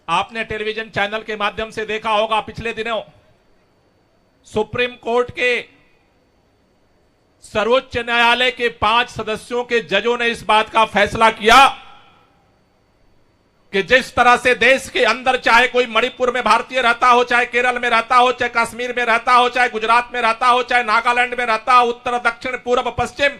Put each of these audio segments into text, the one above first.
आपने television channel के माध्यम से देखा होगा, पिछले दिनों सुप्रीम कोर्ट के सर्वोच्च न्यायालय के 5 सदस्यों के जजों ने इस बात का फैसला किया कि जिस तरह से देश के अंदर, चाहे कोई मणिपुर में भारतीय रहता हो, चाहे केरल में रहता हो, चाहे कश्मीर में रहता हो, चाहे गुजरात में रहता हो, चाहे नागालैंड में रहता हो, उत्तर दक्षिण पूर्व पश्चिम,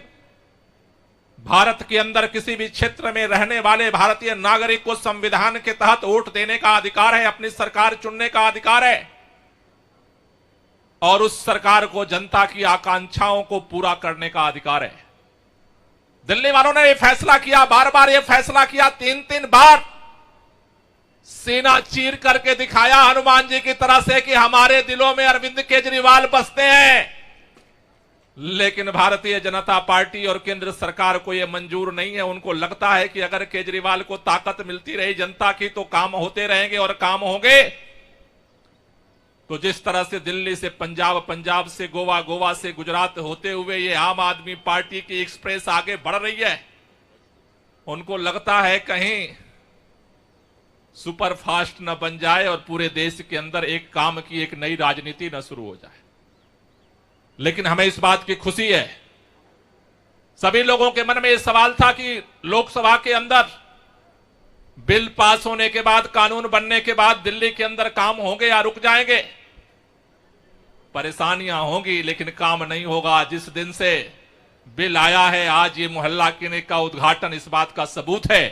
भारत के अंदर किसी भी क्षेत्र में रहने वाले भारतीय नागरिक को संविधान के तहत वोट देने का अधिकार है, अपनी सरकार चुनने का अधिकार है और उस सरकार को जनता की आकांक्षाओं को पूरा करने का अधिकार है। दिल्ली वालों ने यह फैसला किया, बार बार यह फैसला किया, 3-3 बार सीना चीर करके दिखाया हनुमान जी की तरह से कि हमारे दिलों में अरविंद केजरीवाल बसते हैं। लेकिन भारतीय जनता पार्टी और केंद्र सरकार को यह मंजूर नहीं है। उनको लगता है कि अगर केजरीवाल को ताकत मिलती रही जनता की तो काम होते रहेंगे और काम होंगे। तो जिस तरह से दिल्ली से पंजाब, पंजाब से गोवा, गोवा से गुजरात होते हुए ये आम आदमी पार्टी की एक्सप्रेस आगे बढ़ रही है, उनको लगता है कहीं सुपर फास्ट न बन जाए और पूरे देश के अंदर एक काम की एक नई राजनीति न शुरू हो जाए। लेकिन हमें इस बात की खुशी है, सभी लोगों के मन में यह सवाल था कि लोकसभा के अंदर बिल पास होने के बाद, कानून बनने के बाद दिल्ली के अंदर काम होंगे या रुक जाएंगे। परेशानियां होंगी लेकिन काम नहीं होगा। जिस दिन से बिल आया है, आज ये मोहल्ला क्लिनिक का उद्घाटन इस बात का सबूत है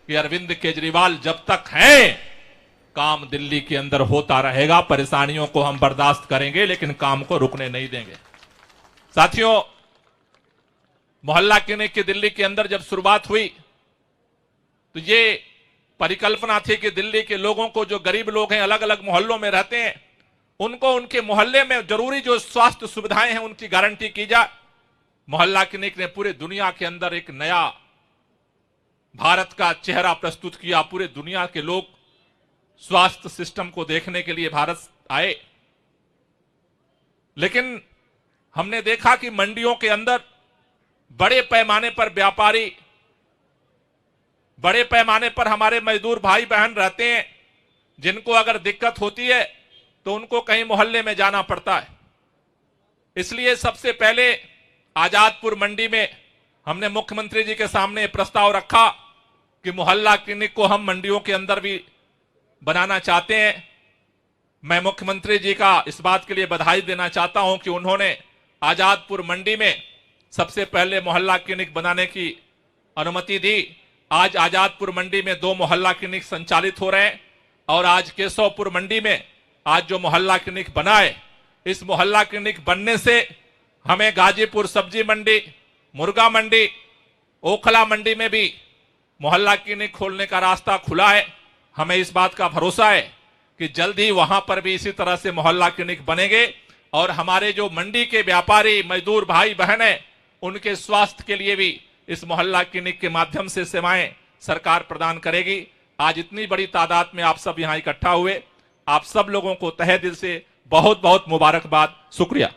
कि अरविंद केजरीवाल जब तक हैं, काम दिल्ली के अंदर होता रहेगा। परेशानियों को हम बर्दाश्त करेंगे लेकिन काम को रुकने नहीं देंगे। साथियों, मोहल्ला क्लिनिक की दिल्ली के अंदर जब शुरुआत हुई तो ये परिकल्पना थी कि दिल्ली के लोगों को, जो गरीब लोग हैं, अलग अलग मोहल्लों में रहते हैं, उनको उनके मोहल्ले में जरूरी जो स्वास्थ्य सुविधाएं हैं उनकी गारंटी की जाए। मोहल्ला क्लिनिक ने पूरे दुनिया के अंदर एक नया भारत का चेहरा प्रस्तुत किया। पूरे दुनिया के लोग स्वास्थ्य सिस्टम को देखने के लिए भारत आए। लेकिन हमने देखा कि मंडियों के अंदर बड़े पैमाने पर व्यापारी, बड़े पैमाने पर हमारे मजदूर भाई बहन रहते हैं, जिनको अगर दिक्कत होती है तो उनको कहीं मोहल्ले में जाना पड़ता है। इसलिए सबसे पहले आजादपुर मंडी में हमने मुख्यमंत्री जी के सामने प्रस्ताव रखा कि मोहल्ला क्लिनिक को हम मंडियों के अंदर भी बनाना चाहते हैं। मैं मुख्यमंत्री जी का इस बात के लिए बधाई देना चाहता हूं कि उन्होंने आजादपुर मंडी में सबसे पहले मोहल्ला क्लिनिक बनाने की अनुमति दी। आज आजादपुर मंडी में 2 मोहल्ला क्लिनिक संचालित हो रहे हैं और आज केशवपुर मंडी में आज जो मोहल्ला क्लिनिक बना है, इस मोहल्ला क्लिनिक बनने से हमें गाजीपुर सब्जी मंडी, मुर्गा मंडी, ओखला मंडी में भी मोहल्ला क्लिनिक खोलने का रास्ता खुला है। हमें इस बात का भरोसा है कि जल्द ही वहां पर भी इसी तरह से मोहल्ला क्लिनिक बनेंगे और हमारे जो मंडी के व्यापारी, मजदूर भाई बहन हैं, उनके स्वास्थ्य के लिए भी इस मोहल्ला क्लिनिक के माध्यम से सेवाएं सरकार प्रदान करेगी। आज इतनी बड़ी तादाद में आप सब यहां इकट्ठा हुए, आप सब लोगों को तहे दिल से बहुत बहुत मुबारकबाद, शुक्रिया।